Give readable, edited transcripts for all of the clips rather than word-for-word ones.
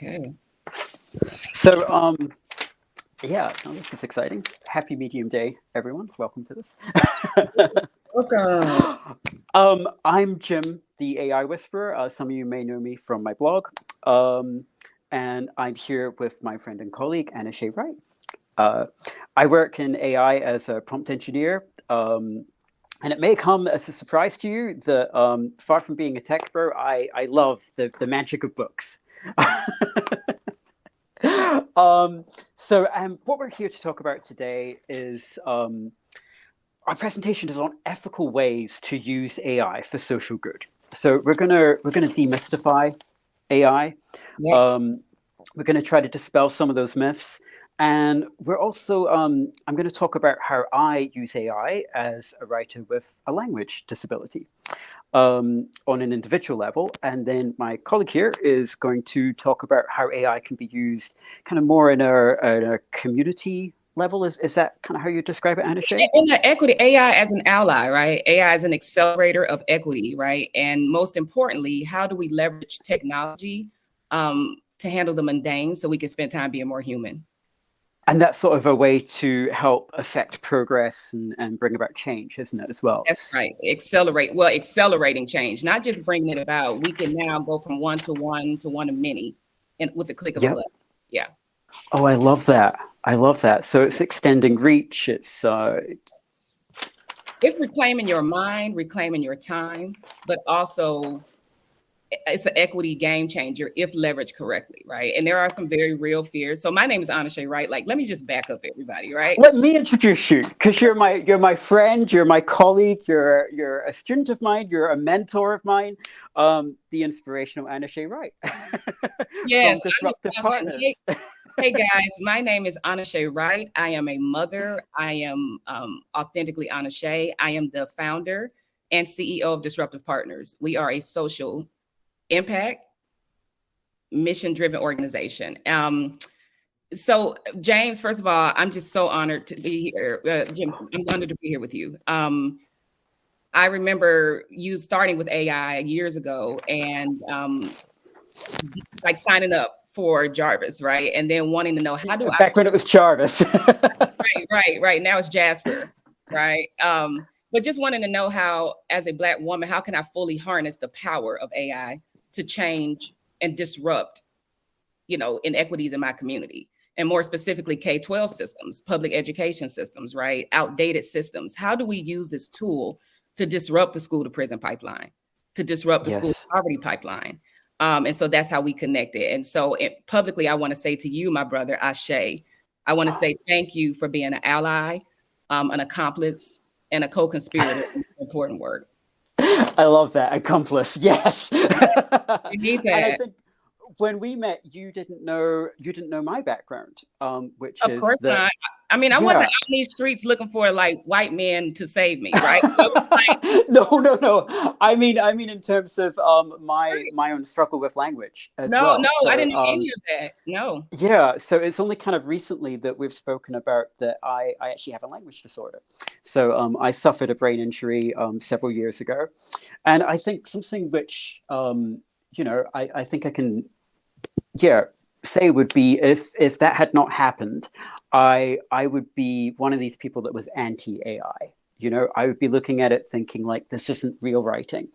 Okay. So, yeah, no, this is exciting. Happy Medium Day, everyone. Welcome to this. Welcome. I'm Jim, the AI Whisperer. Some of you may know me from my blog. And I'm here with my friend and colleague, Anashay Wright. I work in AI as a prompt engineer. And it may come as a surprise to you that far from being a tech bro, I love the magic of books. What we're here to talk about today is our presentation is on ethical ways to use AI for social good. So we're gonna demystify AI. Yeah. We're gonna try to dispel some of those myths, and we're also I'm going to talk about how I use AI as a writer with a language disability. On an individual level. And then my colleague here is going to talk about how AI can be used kind of more in a community level. Is that kind of how you describe it, Anashay? In the equity, AI as an ally, right? AI as an accelerator of equity, right? And most importantly, how do we leverage technology to handle the mundane so we can spend time being more human? And that's sort of a way to help affect progress and bring about change, isn't it, as well? That's right. Accelerating change, not just bringing it about. We can now go from one to one to one to many and with the click of a button. Yeah. Oh, I love that. I love that. So it's extending reach. It's reclaiming your mind, reclaiming your time, but also it's an equity game changer if leveraged correctly, right? And there are some very real fears. So my name is Anashay Wright. Like, let me just back up everybody, right? Let me introduce you, because you're my friend, you're my colleague, you're a student of mine, you're a mentor of mine, the inspirational Anashay Wright. Yes, from Disruptive Partners. Hey guys, my name is Anashay Wright. I am a mother. I am authentically Anashay. I am the founder and CEO of Disruptive Partners. We are a social impact, mission-driven organization. So James, first of all, I'm just so honored to be here. Jim, I'm honored to be here with you. I remember you starting with AI years ago and like signing up for Jarvis, right? And then wanting to know how do back when it was Jarvis. right. Now it's Jasper, right? But just wanting to know how, as a Black woman, how can I fully harness the power of AI to change and disrupt, inequities in my community, and more specifically K-12 systems, public education systems, right? Outdated systems. How do we use this tool to disrupt the school to prison pipeline, to disrupt the school to poverty pipeline? And so that's how we connected. And so publicly, I want to say to you, my brother, Ashay, I want to say thank you for being an ally, an accomplice, and a co-conspirator. Important word. I love that. Accomplice. Yes. You need that. And I think when we met, you didn't know my background, which of course not. I mean, I wasn't out in these streets looking for like white men to save me, right? No. I mean, in terms of my own struggle with language as well. No, so, I didn't know any of that. No. Yeah, so it's only kind of recently that we've spoken about that I actually have a language disorder. So I suffered a brain injury several years ago, and I think something which I think I can say would be if that had not happened, I would be one of these people that was anti-AI. I would be looking at it thinking like, this isn't real writing.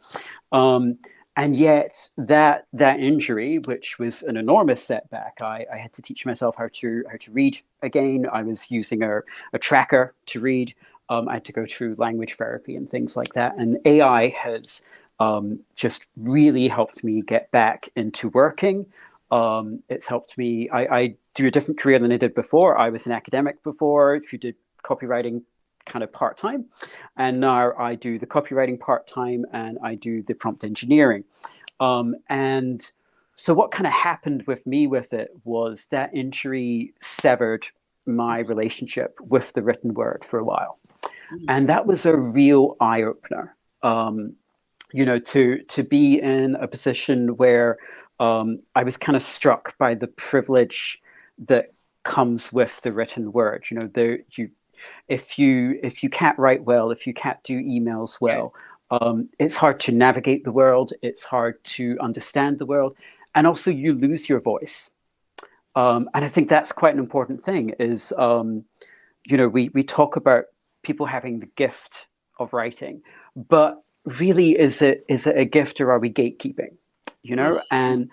And yet that injury, which was an enormous setback, I had to teach myself how to read again. I was using a tracker to read. I had to go through language therapy and things like that. And AI has just really helped me get back into working. It's helped me. I do a different career than I did before. I was an academic before who did copywriting kind of part-time, and now I do the copywriting part-time and I do the prompt engineering. And so what kind of happened with me with it was that injury severed my relationship with the written word for a while. And that was a real eye-opener, to be in a position where I was kind of struck by the privilege that comes with the written word. If you can't write well, if you can't do emails well, it's hard to navigate the world. It's hard to understand the world. And also you lose your voice. And I think that's quite an important thing is, we talk about people having the gift of writing, but really, is it a gift or are we gatekeeping? And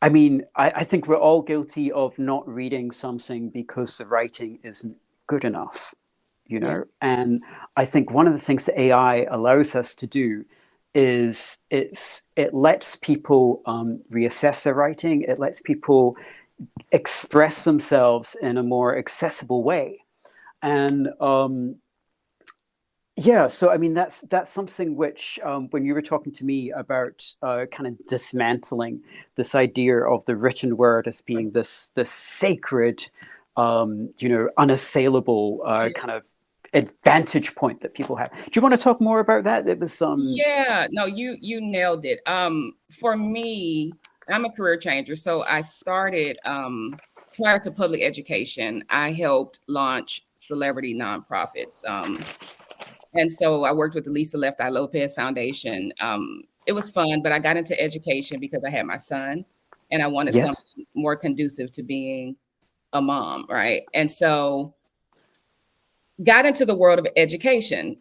I mean, I think we're all guilty of not reading something because the writing isn't good enough, Yeah. And I think one of the things that AI allows us to do is it lets people reassess their writing. It lets people express themselves in a more accessible way. And yeah, so I mean that's something which when you were talking to me about kind of dismantling this idea of the written word as being this sacred, unassailable kind of advantage point that people have. Do you want to talk more about that? It was Yeah, no, you nailed it. For me, I'm a career changer. So I started prior to public education, I helped launch celebrity nonprofits. And so I worked with the Lisa Left Eye Lopez Foundation. It was fun, but I got into education because I had my son and I wanted yes, something more conducive to being a mom, right? And so got into the world of education,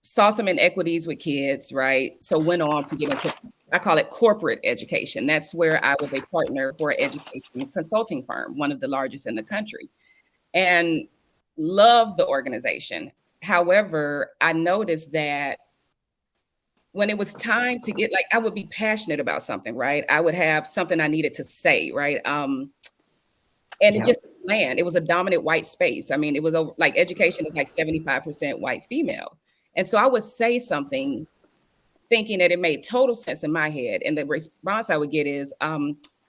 saw some inequities with kids, right? So went on to get into, I call it corporate education. That's where I was a partner for an education consulting firm, one of the largest in the country, and loved the organization. However, I noticed that when it was time to get, like, I would be passionate about something, right? I would have something I needed to say, right? And it yeah, just land. It was a dominant white space. I mean, it was like education is like 75% white female. And so I would say something thinking that it made total sense in my head. And the response I would get is,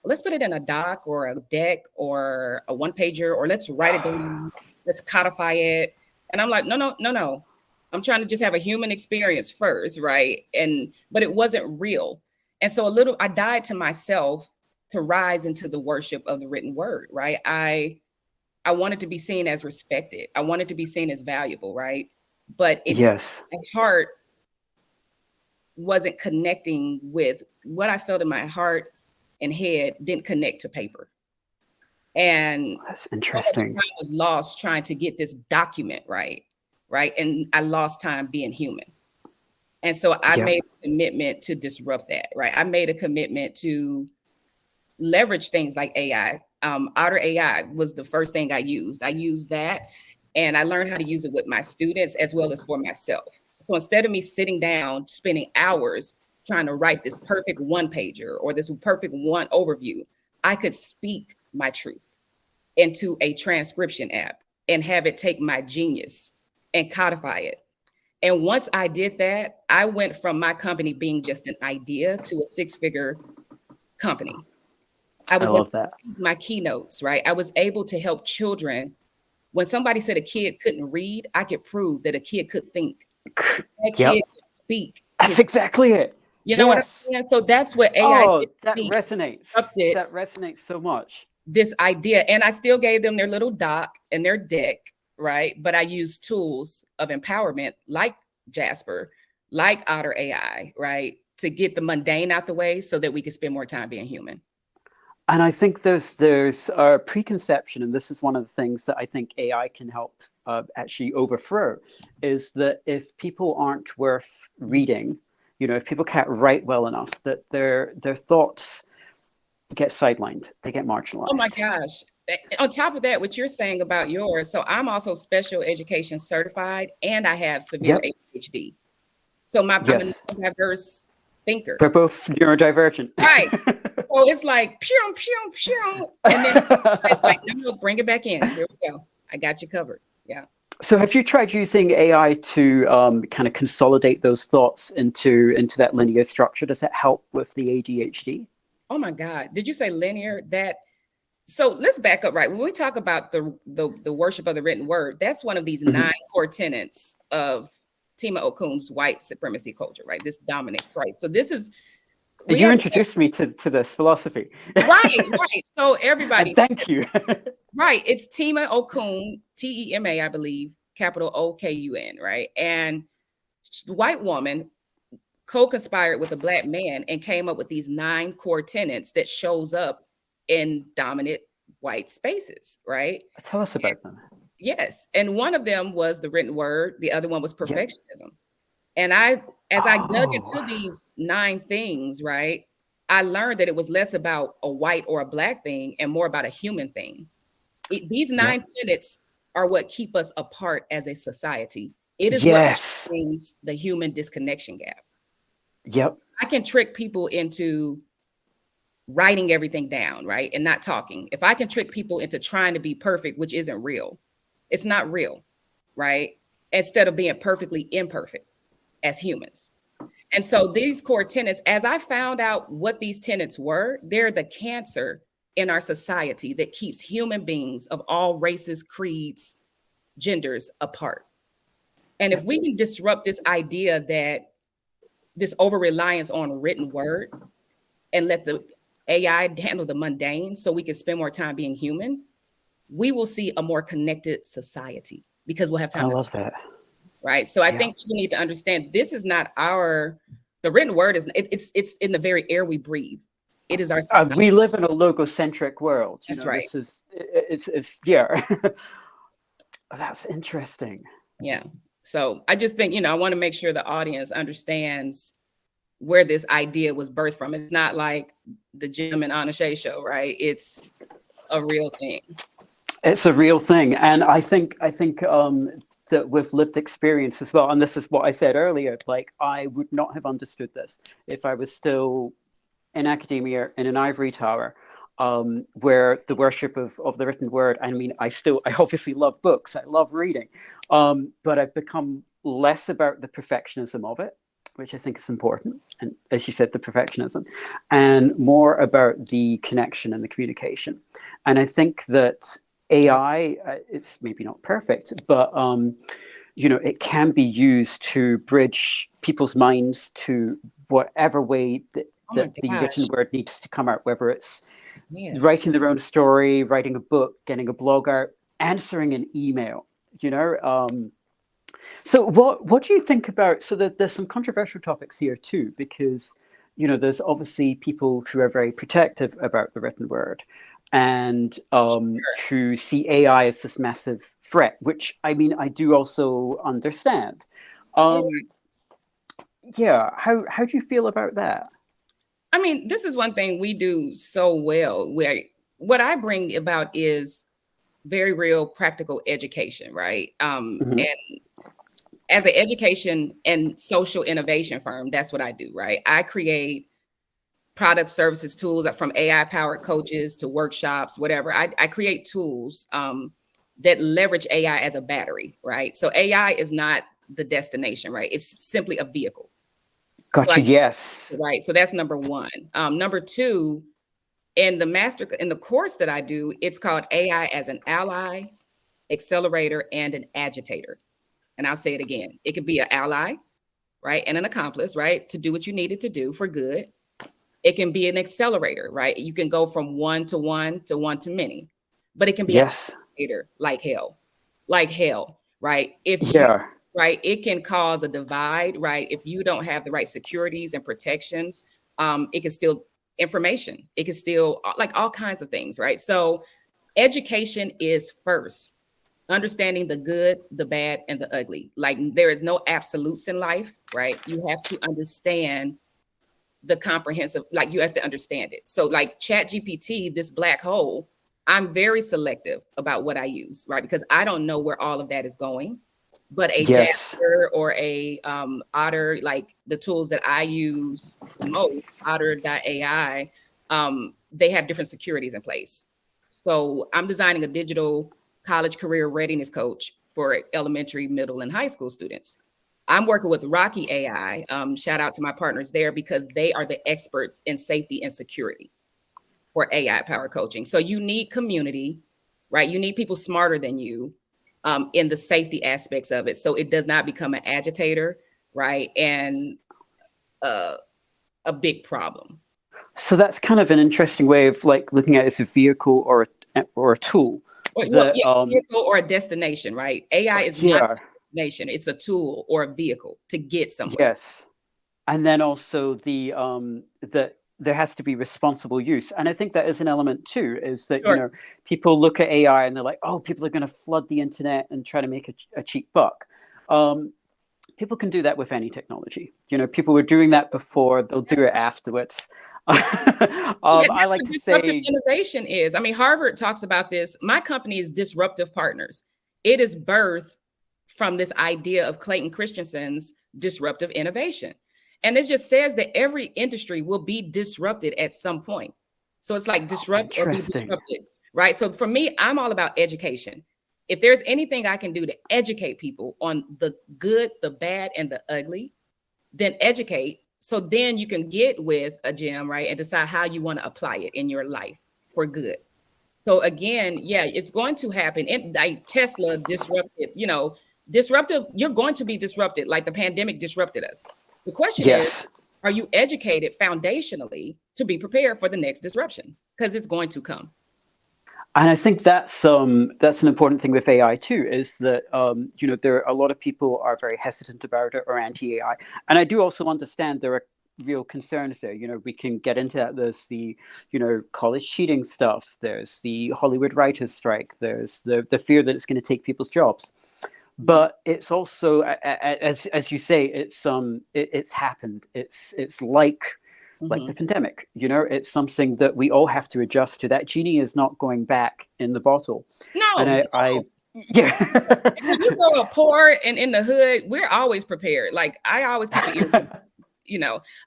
let's put it in a doc or a deck or a one pager, or let's write it down, let's codify it. And I'm like, no. I'm trying to just have a human experience first, right? But it wasn't real. And so I died to myself to rise into the worship of the written word, right? I wanted to be seen as respected. I wanted to be seen as valuable, right? But yes. my heart wasn't connecting with what I felt in my heart and head, didn't connect to paper. And That's so much interesting. time was lost trying to get this document right. And I lost time being human. And so I Yeah, made a commitment to disrupt that, right? I made a commitment to leverage things like AI. Otter AI was the first thing I used. I used that and I learned how to use it with my students as well as for myself. So instead of me sitting down, spending hours trying to write this perfect one pager or this perfect one overview, I could speak my truth into a transcription app and have it take my genius and codify it. And once I did that, I went from my company being just an idea to a six-figure company. I I was able love to that. speak my keynotes, right? I was able to help children. When somebody said a kid couldn't read, I could prove that a kid could think. That kid Yep, could speak. that's exactly it. You know what I'm Yes. saying? So that's what AI Oh, did for that me. resonates. Disrupted That resonates so much. this idea. And I still gave them their little doc and their deck, right? But I used tools of empowerment like Jasper, like Otter AI, right? To get the mundane out the way so that we could spend more time being human. And I think there's a preconception, and this is one of the things that I think AI can help actually overthrow, is that if people aren't worth reading, if people can't write well enough, that their thoughts get sidelined, they get Oh my marginalized. gosh. On top of that, what you're saying about yours, so I'm also special education certified and I have severe Yep. ADHD. So I'm a Yes. diverse thinker. They're both neurodivergent. Right. So it's like, pew, pew, pew. And then it's like, no, bring it back in. Here we go. I got you covered. Yeah. So have you tried using AI to kind of consolidate those thoughts into that linear structure? Does that help with the ADHD? Oh my God. Did you say linear? So let's back up, right? When we talk about the worship of the written word, that's one of these 9 core tenets of Tima Okun's white supremacy culture, right? This dominant, right? So this is You introduced me to this philosophy. right. So everybody, And thank you. right? It's Tima Okun, Tema, I believe, capital Okun, right? And the white woman co-conspired with a black man and came up with these 9 core tenets that shows up in dominant white spaces, right? Tell us about them. Yes. And one of them was the written word. The other one was Yep. perfectionism. And as I dug into these 9 things, right, I learned that it was less about a white or a black thing and more about a human thing. These 9 tenets are what keep us apart as a society. It is what brings the human disconnection gap. Yep. I can trick people into writing everything down, right, and not talking. If I can trick people into trying to be perfect, which isn't real, it's not real, right? Instead of being perfectly imperfect as humans. And so these core tenets, as I found out what these tenets were, they're the cancer in our society that keeps human beings of all races, creeds, genders apart. And if we can disrupt this idea that this over-reliance on written word and let the AI handle the mundane so we can spend more time being human, we will see a more connected society because we'll have time. I love that. Right. So I think people need to understand this is not the written word is it's in the very air we breathe. It is our society. We live in a logocentric world. That's right. This is it's yeah. That's interesting. Yeah. So I just think, I want to make sure the audience understands where this idea was birthed from. It's not like the Jim and Anashay show, right? It's a real thing. It's a real thing. And I think that with lived experience as well, and this is what I said earlier, like I would not have understood this if I was still in academia in an ivory tower, where the worship of the written word, I mean, I obviously love books, I love reading, but I've become less about the perfectionism of it, which I think is important, and as you said, the perfectionism, and more about the connection and the communication. And I think that AI, it's maybe not perfect, but it can be used to bridge people's minds to whatever way that the written word needs to come out, whether it's writing their own story, writing a book, getting a blog out, answering an email, So what do you think about, so there's some controversial topics here too, because, there's obviously people who are very protective about the written word and who see AI as this massive threat, which, I mean, I do also understand. How do you feel about that? I mean, this is one thing we do so well. What I bring about is very real practical education, right? And as an education and social innovation firm, that's what I do, right? I create product, services, tools from AI-powered coaches to workshops, whatever. I create tools that leverage AI as a battery, right? So AI is not the destination, right? It's simply a vehicle. Gotcha. Yes. Right. So that's number one. Number two, in the course that I do, it's called AI as an ally, accelerator, and an agitator. And I'll say it again. It could be an ally, right? And an accomplice, right? To do what you needed to do for good. It can be an accelerator, right? You can go from one to one to one to many, but it can be an agitator like hell, right? Right. It can cause a divide, right? If you don't have the right securities and protections, it can steal information. It can steal like all kinds of things, right? So education is first. Understanding the good, the bad, and the ugly. Like there is no absolutes in life, right? You have to understand the comprehensive, like you have to understand it. So like ChatGPT, this black hole, I'm very selective about what I use, right? Because I don't know where all of that is going. But a Jasper or a Otter, like the tools that I use the most, Otter.ai, they have different securities in place. So I'm designing a digital college career readiness coach for elementary, middle, and high school students. I'm working with Rocky AI. Shout out to my partners there because they are the experts in safety and security for AI power coaching. So you need community, right? You need people smarter than you. In the safety aspects of it. So it does not become an agitator, right? And a big problem. So that's kind of an interesting way of like looking at it as a vehicle or a tool. Vehicle or a destination, right? AI is not a destination. It's a tool or a vehicle to get somewhere. Yes. And then also the there has to be responsible use. And I think that is an element too, is that, Sure. people look at AI and they're like, oh, people are going to flood the internet and try to make a cheap buck. People can do that with any technology. People were doing That's that before, they'll do it afterwards. Yeah, I that's like what to disruptive say, innovation is. I mean, Harvard talks about this. My company is Disruptive Partners. It is birthed from this idea of Clayton Christensen's disruptive innovation. And it just says that every industry will be disrupted at some point. So it's like disrupt or be interesting. disrupted, right? So for me, I'm all about education. If there's anything I can do to educate people on the good, the bad, and the ugly, then educate. So then you can get with a gem, right? And decide how you want to apply it in your life for good. So again, yeah, it's going to happen. And like Tesla disrupted, disruptive, you're going to be disrupted, like the pandemic disrupted us. The question is, Yes. are you educated foundationally to be prepared for the next disruption? Because it's going to come. And I think that's an important thing with AI too, is that there are a lot of people are very hesitant about it or anti-AI, and I do also understand there are real concerns there. We can get into that. There's the college cheating stuff. There's the Hollywood writers' strike. There's the fear that it's going to take people's jobs. But it's also, as you say, it's happened. It's like the pandemic. It's something that we all have to adjust to. That genie is not going back in the bottle. No, And I no. yeah. When you grow up poor and in the hood, we're always prepared. Like I always keep an ear.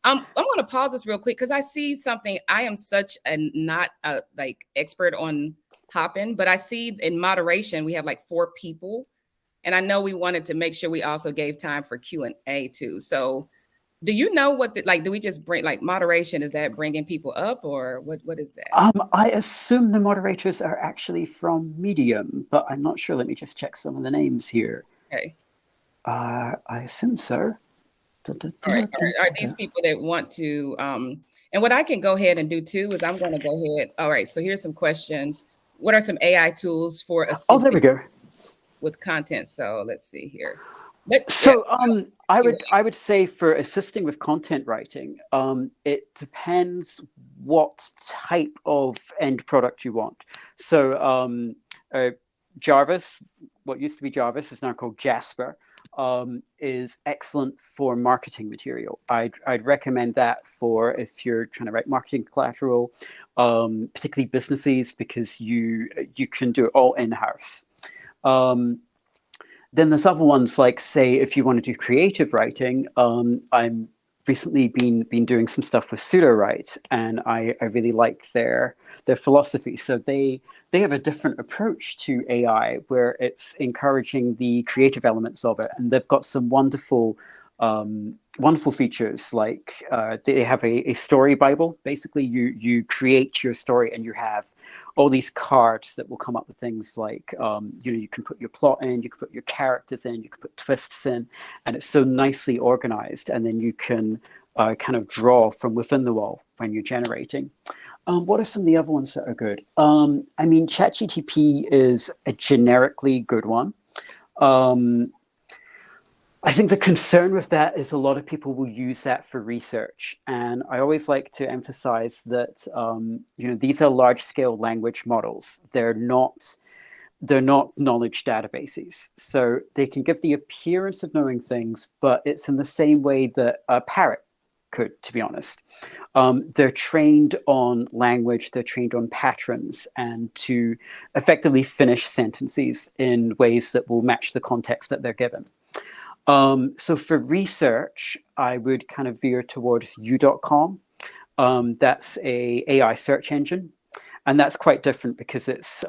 I want to pause this real quick because I see something. I am such a not like expert on hopping, but I see in moderation we have like 4 people, and I know we wanted to make sure we also gave time for Q&A too. So, do you know what do we just bring like moderation? Is that bringing people up or what is that? I assume the moderators are actually from Medium, but I'm not sure. Let me just check some of the names here. Okay. I assume so. All right. Are these people that want to and what I can go ahead and do too is I'm going to go ahead. All right, so here's some questions. What are some AI tools for assisting Oh, there we go. with content? So let's see here. I would say for assisting with content writing, it depends what type of end product you want. So Jarvis, what used to be Jarvis is now called Jasper, is excellent for marketing material. I'd recommend that for if you're trying to write marketing collateral, particularly businesses, because you can do it all in-house. Then there's other ones like, say, if you want to do creative writing, I'm recently been doing some stuff with Pseudo-Write, and I really like their philosophy. So they have a different approach to AI where it's encouraging the creative elements of it, and they've got some wonderful features. Like they have a story Bible. Basically, you create your story, and you have all these cards that will come up with things like, you can put your plot in, you can put your characters in, you can put twists in, and it's so nicely organized. And then you can kind of draw from within the wall when you're generating. What are some of the other ones that are good? ChatGPT is a generically good one. I think the concern with that is a lot of people will use that for research. And I always like to emphasize that, these are large-scale language models. They're not knowledge databases. So they can give the appearance of knowing things, but it's in the same way that a parrot could, to be honest. They're trained on language, they're trained on patterns, and to effectively finish sentences in ways that will match the context that they're given. So for research, I would kind of veer towards u.com. That's a AI search engine, and that's quite different because it's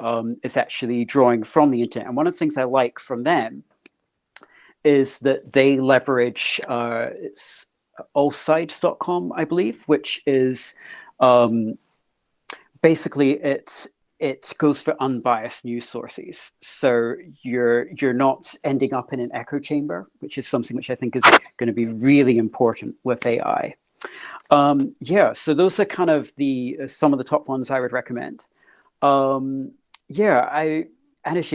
actually drawing from the internet. And one of the things I like from them is that they leverage it's allsides.com, I believe, which is basically it goes for unbiased news sources. So you're not ending up in an echo chamber, which is something which I think is going to be really important with AI. So those are kind of some of the top ones I would recommend. Anashay,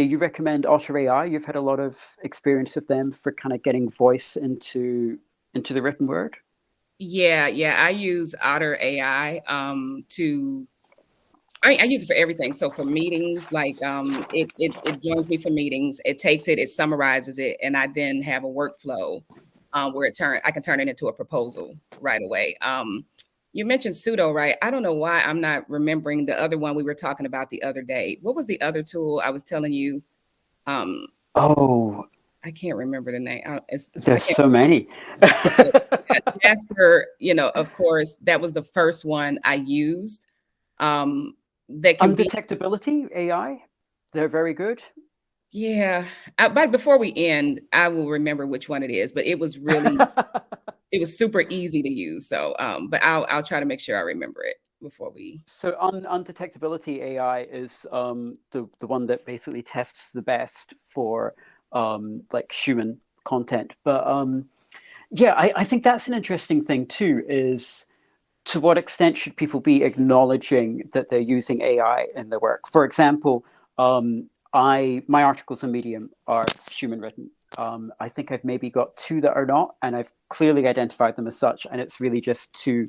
you recommend Otter AI. You've had a lot of experience with them for kind of getting voice into the written word. Yeah. I use Otter AI I use it for everything. So for meetings, like it joins me for meetings. It takes it, it summarizes it, and I then have a workflow where I can turn it into a proposal right away. You mentioned pseudo, right? I don't know why I'm not remembering the other one we were talking about the other day. What was the other tool I was telling you? Um, Oh, I can't remember the name. I there's can't. so many. Yeah, Jasper, of course, that was the first one I used. Um, that can be, Undetectability AI, they're very good. yeah. But before we end, I will remember which one it is. But it was super easy to use. So, but I'll try to make sure I remember it before we. So undetectability AI is the one that basically tests the best for like human content. But yeah, I think that's an interesting thing too, is to what extent should people be acknowledging that they're using AI in their work? For example, my articles on Medium are human written. I think I've maybe got two that are not, and I've clearly identified them as such. And it's really just to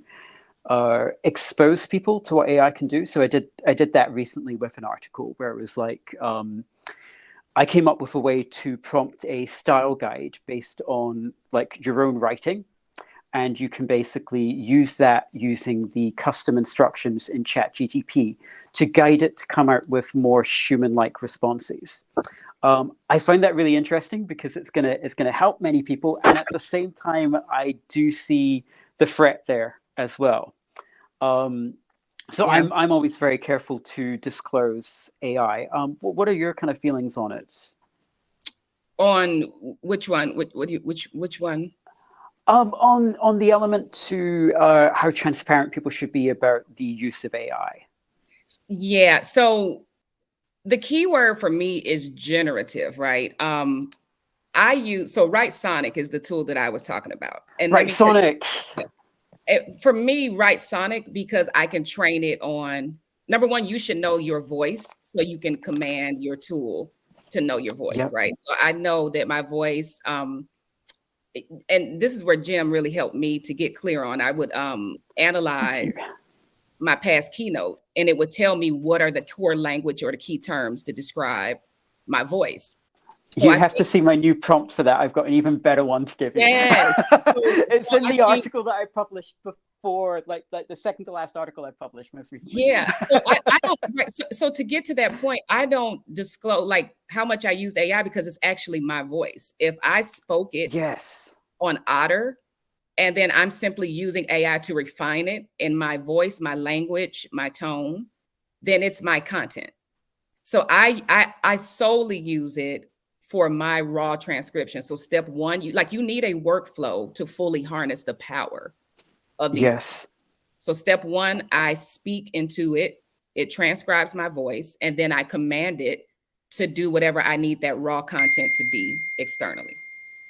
expose people to what AI can do. So I did that recently with an article where it was like I came up with a way to prompt a style guide based on like your own writing, and you can basically use that using the custom instructions in ChatGTP to guide it to come out with more human-like responses. I find that really interesting because it's gonna help many people, and at the same time, I do see the threat there as well. Um, so Yeah. I'm always very careful to disclose AI. What are your kind of feelings on it? On which one? Which one? On the element to how transparent people should be about the use of AI. Yeah. So the key word for me is generative, right? Write Sonic is the tool that I was talking about. And let Right, me tell you, Sonic. for me, Write Sonic, because I can train it on, number one, you should know your voice so you can command your tool to know your voice, Yep. right? So I know that my voice, and this is where Jim really helped me to get clear on. I would Thank you. analyze my past keynote, and it would tell me what are the core language or the key terms to describe my voice. So You I have to think, see my new prompt for that. I've got an even better one to give you. yes. It's So in I the think, article that I published before, like the second to last article I published most recently. yeah. So I don't, right, so to get to that point, I don't disclose like how much I used AI because it's actually my voice. If I spoke it Yes. on Otter, and then I'm simply using AI to refine it in my voice, my language, my tone, then it's my content. So I solely use it for my raw transcription. So step one, you need a workflow to fully harness the power of these. Yes. So step one, I speak into it, it transcribes my voice, and then I command it to do whatever I need that raw content to be externally.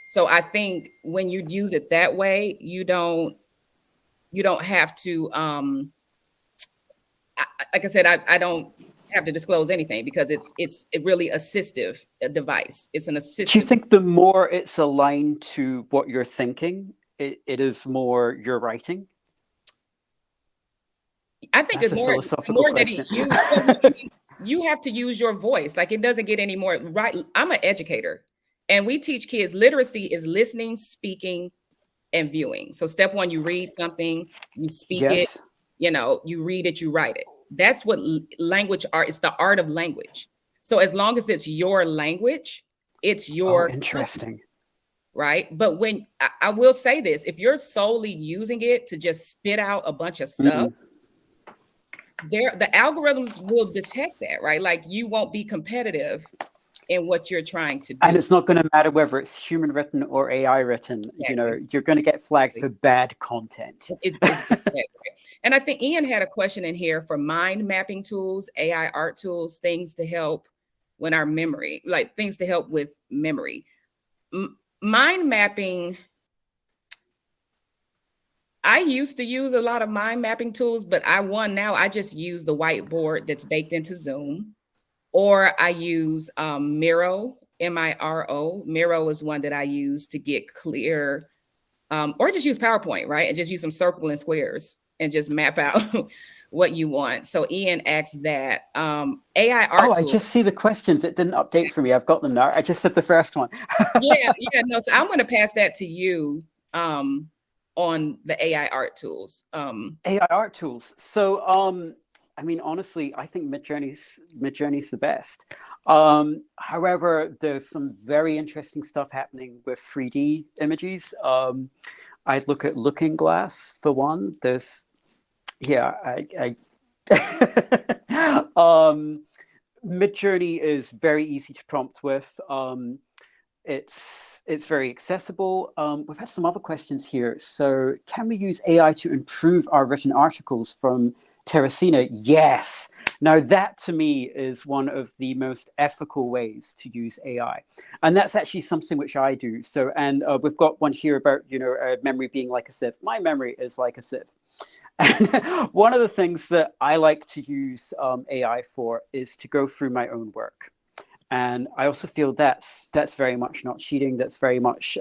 So I think when you use it that way, you don't have to like I said, I don't have to disclose anything because it's a really assistive device. It's an Do you assistive. think the more it's aligned to what you're thinking, it is more you're writing? I think That's it's a more the philosophical more that it question. use. Well, I mean, you have to use your voice. Like it doesn't get any more right. I'm an educator, and we teach kids literacy is listening, speaking, and viewing. So step one, you read something, you speak it, Yes. you read it, you write it. That's what language art. It's the art of language. So as long as it's your language, it's Oh, your content, interesting. right? But when I will say this, if you're solely using it to just spit out a bunch of stuff, Mm. the algorithms will detect that, right? Like you won't be competitive in what you're trying to And do. it's not going to matter whether it's human written or AI written. Exactly. You're going to get flagged for bad content. It's just that, right? And I think Ian had a question in here for mind mapping tools, AI art tools, things to help when our memory, like things to help with memory. Mind mapping, I used to use a lot of mind mapping tools, but now I just use the whiteboard that's baked into Zoom, or I use Miro, Miro. Miro is one that I use to get clear or just use PowerPoint, right? And just use some circle and squares and just map out what you want. So Ian asked that. AI art I tools. just see the questions. It didn't update for me. I've got them now. I just said the first one. No. So I'm going to pass that to you on the AI art tools. AI art tools. So, I mean, honestly, I think Midjourney's the best. However, there's some very interesting stuff happening with 3D images. I'd look at Looking Glass for one. There's, Midjourney is very easy to prompt with. It's very accessible. We've had some other questions here. So, can we use AI to improve our written articles from Terracina? Yes. Now, that to me is one of the most ethical ways to use AI. And that's actually something which I do. So, and we've got one here about, memory being like a sieve. My memory is like a sieve. And one of the things that I like to use AI for is to go through my own work. And I also feel that's very much not cheating. That's very much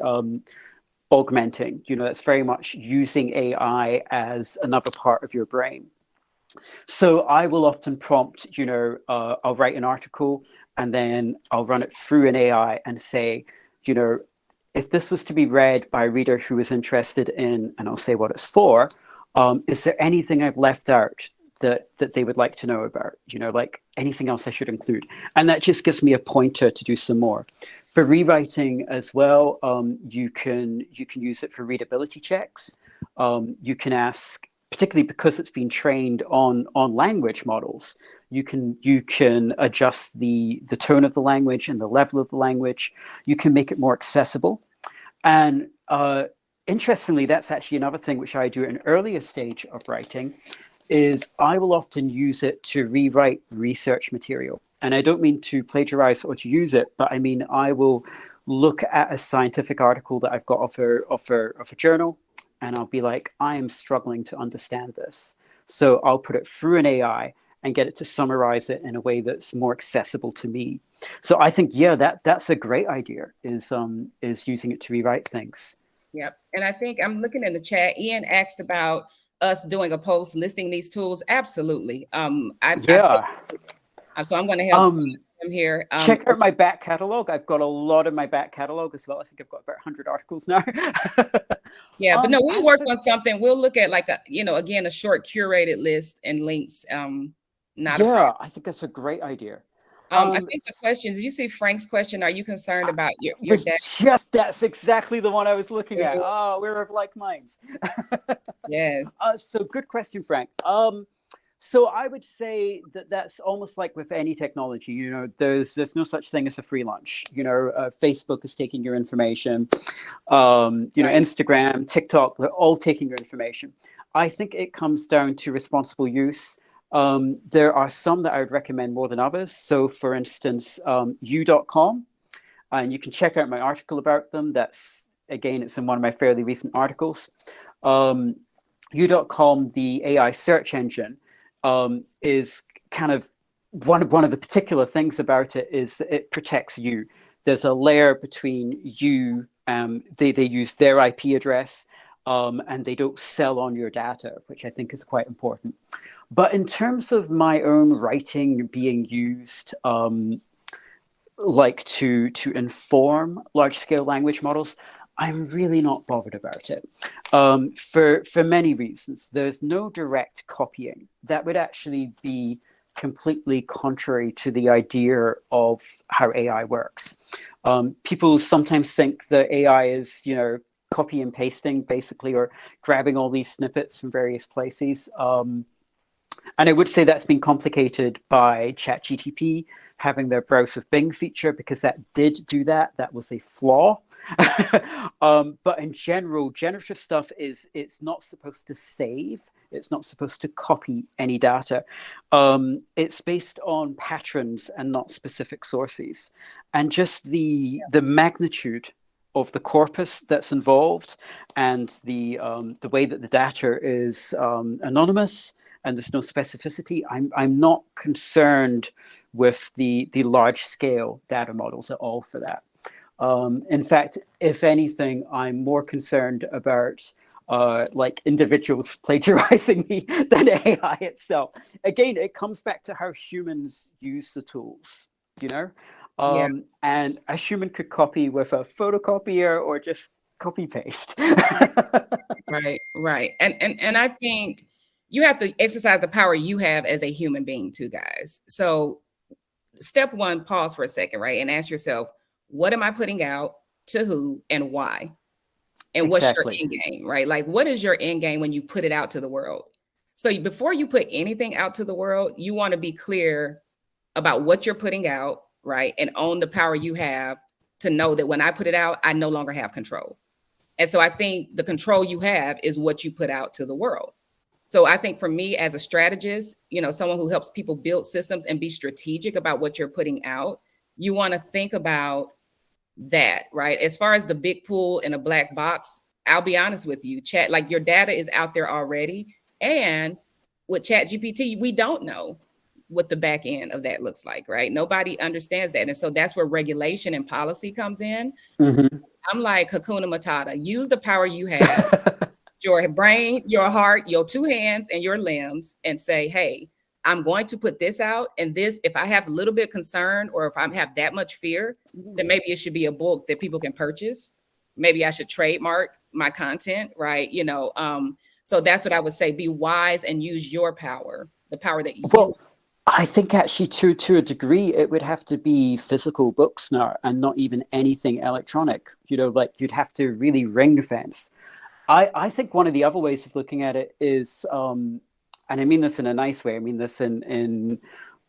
augmenting. That's very much using AI as another part of your brain. So I will often prompt, I'll write an article and then I'll run it through an AI and say, if this was to be read by a reader who is interested in, and I'll say what it's for, is there anything I've left out that they would like to know about, like anything else I should include? And that just gives me a pointer to do some more. For rewriting as well, you can use it for readability checks. You can ask, particularly because it's been trained on language models, you can adjust the tone of the language and the level of the language. You can make it more accessible. And interestingly, that's actually another thing which I do at an earlier stage of writing, is I will often use it to rewrite research material. And I don't mean to plagiarize or to use it, but I mean, I will look at a scientific article that I've got off a journal, and I'll be like, I am struggling to understand this. So I'll put it through an AI and get it to summarize it in a way that's more accessible to me. So I think, that's a great idea, is using it to rewrite things. Yep. And I think I'm looking in the chat. Ian asked about us doing a post listing these tools. Absolutely. So I'm going to help him here. Check out my back catalog. I've got a lot in my back catalog as well. I think I've got about 100 articles now. But no, we'll work on something. We'll look at like a short curated list and links. I think that's a great idea. I think the question, did you see Frank's question? Are you concerned about your dad? That's exactly the one I was looking at. Oh, we're of like minds. Yes. So good question, Frank. So I would say that's almost like with any technology. There's no such thing as a free lunch. Facebook is taking your information. Right. Instagram, TikTok, they're all taking your information. I think it comes down to responsible use. There are some that I would recommend more than others. So for instance, you.com, and you can check out my article about them. It's in one of my fairly recent articles. You.com, the AI search engine, is kind of one of the particular things about it is that it protects you. There's a layer between you, they use their IP address, and they don't sell on your data, which I think is quite important. But in terms of my own writing being used, like to inform large-scale language models, I'm really not bothered about it, for many reasons. There's no direct copying. That would actually be completely contrary to the idea of how AI works. People sometimes think that AI is, copy and pasting, basically, or grabbing all these snippets from various places. And I would say that's been complicated by ChatGPT having their Browse with Bing feature, because that did do that. That was a flaw. But in general, generative stuff it's not supposed to save. It's not supposed to copy any data. It's based on patterns and not specific sources. And just the magnitude of the corpus that's involved, and the way that the data is anonymous and there's no specificity, I'm not concerned with the large scale data models at all for that. In fact, if anything, I'm more concerned about like individuals plagiarizing me than AI itself. Again, it comes back to how humans use the tools, you know? Yeah. And a human could copy with a photocopier or just copy paste. Right, right. And I think you have to exercise the power you have as a human being too, guys. So step one, pause for a second, right? And ask yourself, what am I putting out, to who, and why? And what's your Exactly. end game, right? Like, what is your end game when you put it out to the world? So before you put anything out to the world, you want to be clear about what you're putting out, right? And own the power you have to know that when I put it out, I no longer have control. And so I think the control you have is what you put out to the world. So I think for me as a strategist, someone who helps people build systems and be strategic about what you're putting out, you want to think about that, right? As far as the big pool in a black box, I'll be honest with you, chat, like your data is out there already. And with Chat GPT, we don't know what the back end of that looks like, right? Nobody understands that. And so that's where regulation and policy comes in. Mm-hmm. I'm like Hakuna Matata. Use the power you have, your brain, your heart, your two hands, and your limbs, and say, hey, I'm going to put this out. And this, if I have a little bit of concern or if I have that much fear, then maybe it should be a book that people can purchase. Maybe I should trademark my content, right? So that's what I would say. Be wise and use your power, the power that you. Well, I think actually to a degree, it would have to be physical books now and not even anything electronic. Like you'd have to really ring fence. I think one of the other ways of looking at it is, and I mean this in a nice way, I mean this in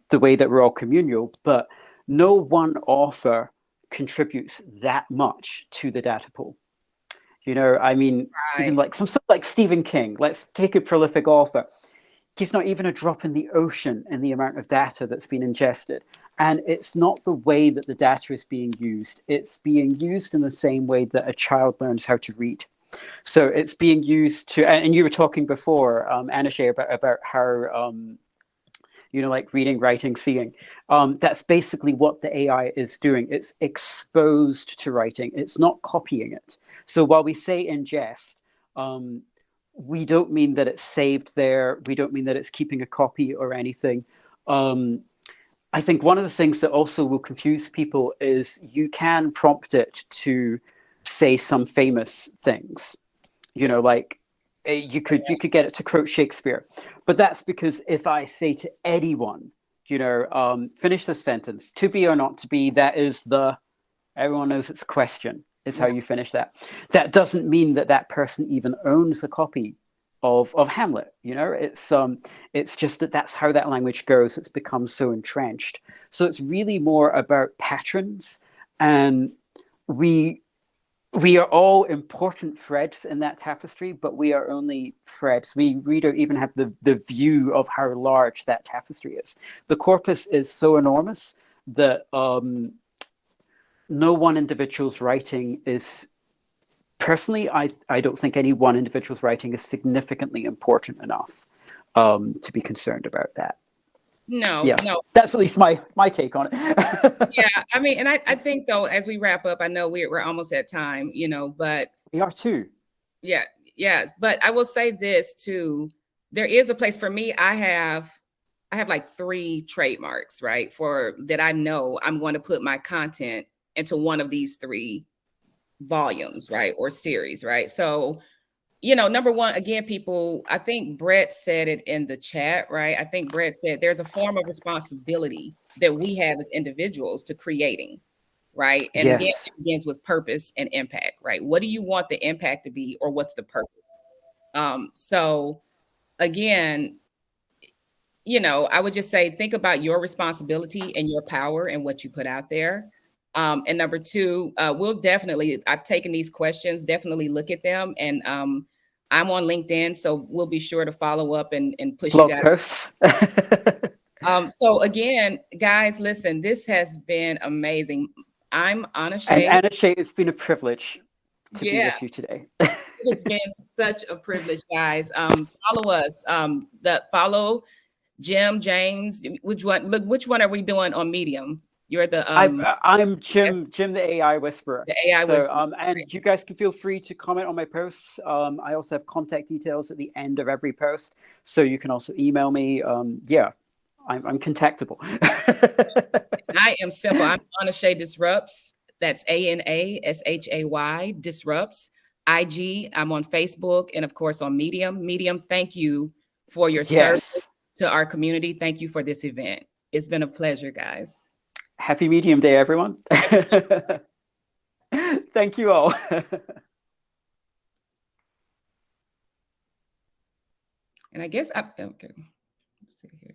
the way that we're all communal, but no one author contributes that much to the data pool. I mean, Right. even like something like Stephen King, let's take a prolific author. He's not even a drop in the ocean in the amount of data that's been ingested. And it's not the way that the data is being used. It's being used in the same way that a child learns how to read. So it's being used to, and you were talking before, Anashay, about how, like reading, writing, seeing. That's basically what the AI is doing. It's exposed to writing. It's not copying it. So while we say ingest, we don't mean that it's saved there. We don't mean that it's keeping a copy or anything. I think one of the things that also will confuse people is you can prompt it to say some famous things. Like you could get it to quote Shakespeare, but that's because if I say to anyone, finish the sentence, to be or not to be, that is everyone knows it's a question. Is how you finish that. That doesn't mean that person even owns a copy of Hamlet. It's just that's how that language goes. It's become so entrenched. So it's really more about patterns, and we are all important threads in that tapestry, but we are only threads. We don't even have the view of how large that tapestry is. The corpus is so enormous that no one individual's writing is, personally, I don't think any one individual's writing is significantly important enough to be concerned about that. No, yeah. no. That's at least my take on it. Yeah, I mean, and I think though, as we wrap up, I know we're almost at time, but we are too. Yeah, but I will say this too. There is a place for me. I have like 3 trademarks, right? For that I know I'm going to put my content into one of these 3 volumes, right? Or series, right? So, number one, again, people, I think Brett said it in the chat, right? I think Brett said there's a form of responsibility that we have as individuals to creating, right? And yes. Again, it begins with purpose and impact, right? What do you want the impact to be, or what's the purpose? So again, I would just say, think about your responsibility and your power and what you put out there. And number 2, I've taken these questions, definitely look at them. And I'm on LinkedIn, so we'll be sure to follow up and push blog you guys. Posts. So again, guys, listen, this has been amazing. I'm Anashay. And Anashay, it's been a privilege to be with you today. It has been such a privilege, guys. Follow us. Follow Jim, James. Which one are we doing on Medium? You're the I'm Jim the AI Whisperer. the AI So whisperer. and you guys can feel free to comment on my posts. I also have contact details at the end of every post, so you can also email me. Yeah, I'm contactable. I am simple. I'm Anashay Disrupts. That's ANASHAY Disrupts. IG. I'm on Facebook and of course on Medium. Medium, thank you for your service Yes. to our community. Thank you for this event. It's been a pleasure, guys. Happy Medium Day, everyone. Thank you all. And I guess okay. Let's see here.